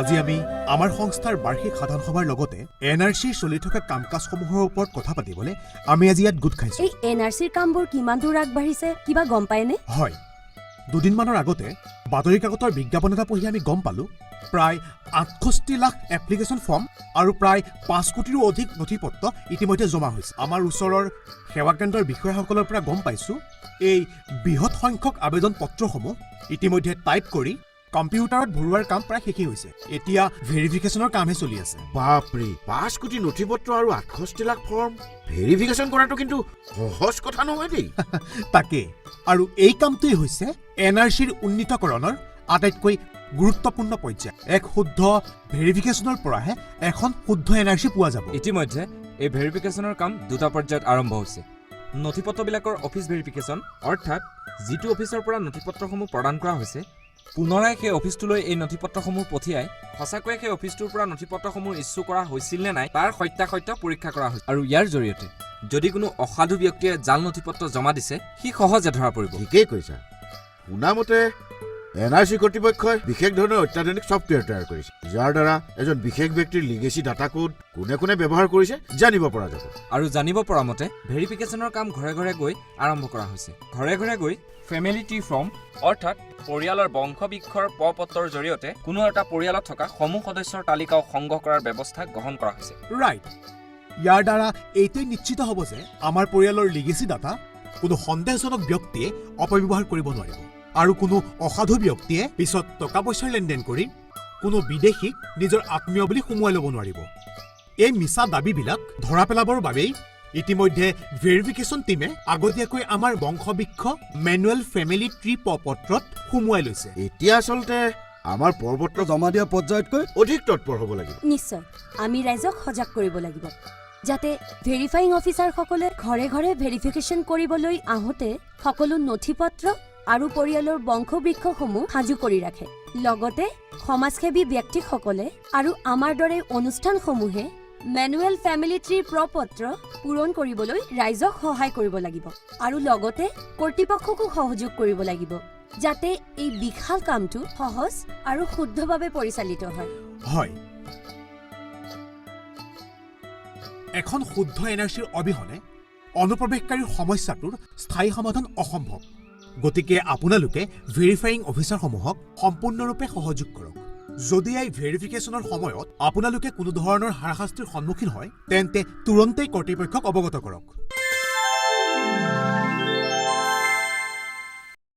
আজি আমি আমাৰ সংস্থাৰ বাৰ্ষিক সাধাৰণ সভাৰ লগতে এনআৰচিৰ চলি থকা কাম-কাজসমূহৰ ওপৰত কথা পাতিবলৈ আমি আজি ইয়াত গোট খাইছো। এই এনআৰচিৰ কামবোৰ কিমান দূৰ আগবাঢ়িছে কিবা গম পায়নে? হয়, দুদিনমানৰ আগতে বাতৰি কাকতৰ বিজ্ঞাপন এটা পঢ়ি আমি গম পালো প্ৰায় ৬৮ লাখ এপ্লিকেশ্যন ফৰ্ম আৰু প্ৰায় ৫ কোটিৰো অধিক নথিপত্ৰ ইতিমধ্যে জমা হৈছে। আমাৰ ওচৰৰ সেৱা কেন্দ্ৰৰ বিষয়াসকলৰ পৰা গম পাইছো এই বৃহৎ সংখ্যক আবেদন পত্ৰসমূহ ইতিমধ্যে টাইপ কৰি কম্পিউটাৰত ভৰোৱাৰ কাম প্ৰায় শেষেই হৈছে। এতিয়া ভেৰিফিকেশ্যনৰ কামহে চলি আছে। বাপৰে, ৫ কোটি নথিপত্ৰ আৰু ৬৮ লাখ ফৰ্ম ভেৰিফিকেশ্যন কৰাটো কিন্তু সহজ কথা নহয় দেই। তাকে, আৰু এই কামটোৱেই হৈছে এনআৰচিৰ উন্নীতকৰণৰ আটাইতকৈ গুৰুত্বপূৰ্ণ পৰ্যায়। এক শুদ্ধ ভেৰিফিকেশ্যনৰ পৰাহে এখন শুদ্ধ এনআৰচি পোৱা যাব। ইতিমধ্যে এই ভেৰিফিকেশ্যনৰ কাম দুটা পৰ্যায়ত আৰম্ভ হৈছে। নথিপত্ৰবিলাকৰ অফিচ ভেৰিফিকেশ্যন, অৰ্থাৎ যিটো অফিচৰ পৰা নথিপত্ৰসমূহ প্ৰদান কৰা হৈছে পুনৰাই সেই অফিচটোলৈ এই নথিপত্ৰসমূহ পঠিয়াই সঁচাকৈয়ে সেই অফিচটোৰ পৰা নথিপত্ৰসমূহ ইছ্যু কৰা হৈছিল নে নাই তাৰ সত্যাসত্য পৰীক্ষা কৰা হৈছে। আৰু ইয়াৰ জৰিয়তে যদি কোনো অসাধু ব্যক্তিয়ে জাল নথিপত্ৰ জমা দিছে সি সহজে ধৰা পৰিব। ঠিকেই কৈছা। শুনামতে এনআৰচি কৰ্তৃপক্ষই বিশেষ ধৰণৰ অত্যাধুনিক ছফ্টৱেৰ তৈয়াৰ কৰিছে, যাৰ দ্বাৰা এজন বিশেষ ব্যক্তিৰ লিগেচি ডাটা কোড কোনে কোনে ব্যৱহাৰ কৰিছে জানিব পৰা যাব। আৰু জানিব পৰা মতে ভেৰিফিকেশ্যনৰ কাম ঘৰে ঘৰে গৈ আৰম্ভ কৰা হৈছে। ঘৰে ঘৰে গৈ ফেমিলি ট্ৰি ফৰ্ম, অৰ্থাৎ পৰিয়ালৰ বংশবৃক্ষৰ পত্ৰৰ জৰিয়তে কোনো এটা পৰিয়ালত থকা সমূহ সদস্যৰ তালিকাও সংগ্ৰহ কৰাৰ ব্যৱস্থা গ্ৰহণ কৰা হৈছে। ৰাইট, ইয়াৰ দ্বাৰা এইটোৱেই নিশ্চিত হ'ব যে আমাৰ পৰিয়ালৰ লিগেচি ডাটা কোনো সন্দেহজনক ব্যক্তিয়ে অপব্যৱহাৰ কৰিব নোৱাৰিব আৰু কোনো অসাধু ব্যক্তিয়ে পিছত টকা পইচাৰ লেনদেন কৰি কোনো বিদেশীক নিজৰ আত্মীয় বুলি সুমুৱাই ল'ব নোৱাৰিব। এই মিছা দাবীবিলাক ধৰা পেলাবৰ বাবেই ইতিমধ্যে ভেৰিফিকেশ্যন টীমে আগতীয়াকৈ আমাৰ বংশবৃক্ষ মেনুৱেল ফেমিলি ট্ৰি পত্ৰত সুমুৱাই লৈছে। এতিয়া আচলতে আমাৰ পৰপত্ৰ জমা দিয়া পৰ্যায়তকৈ অধিক তৎপৰ হ'ব লাগিব। নিশ্চয়, আমি ৰাইজক সজাগ কৰিব লাগিব যাতে ভেৰিফাইং অফিচাৰসকলে ঘৰে ঘৰে ভেৰিফিকেশ্যন কৰিবলৈ আহোঁতে সকলো নথিপত্ৰ আৰু পৰিয়ালৰ বংশবৃক্ষসমূহ সাজু কৰি ৰাখে। লগতে সমাজসেৱী ব্যক্তিসকলে আৰু আমাৰ দৰে অনুষ্ঠানসমূহে মেনুৱেল ফেমিলি ট্ৰিৰ প্ৰপত্ৰ পূৰণ কৰিবলৈ ৰাইজক সহায় কৰিব লাগিব আৰু লগতে কৰ্তৃপক্ষকো সহযোগ কৰিব লাগিব যাতে এই বিশাল কামটো সহজ আৰু শুদ্ধভাৱে পৰিচালিত হয়। হয়, এখন শুদ্ধ এনআৰচিৰ অবিহনে অনুপ্ৰৱেশকাৰীৰ সমস্যাটোৰ স্থায়ী সমাধান অসম্ভৱ। গতিকে আপোনালোকে ভেৰিফাইং অফিচাৰসমূহক সম্পূৰ্ণৰূপে সহযোগ কৰক। যদি এই ভেৰিফিকেশ্যনৰ সময়ত আপোনালোকে কোনো ধৰণৰ হাৰাশাস্তিৰ সন্মুখীন হয় তেন্তে তুৰন্তেই কৰ্তৃপক্ষক অৱগত কৰক।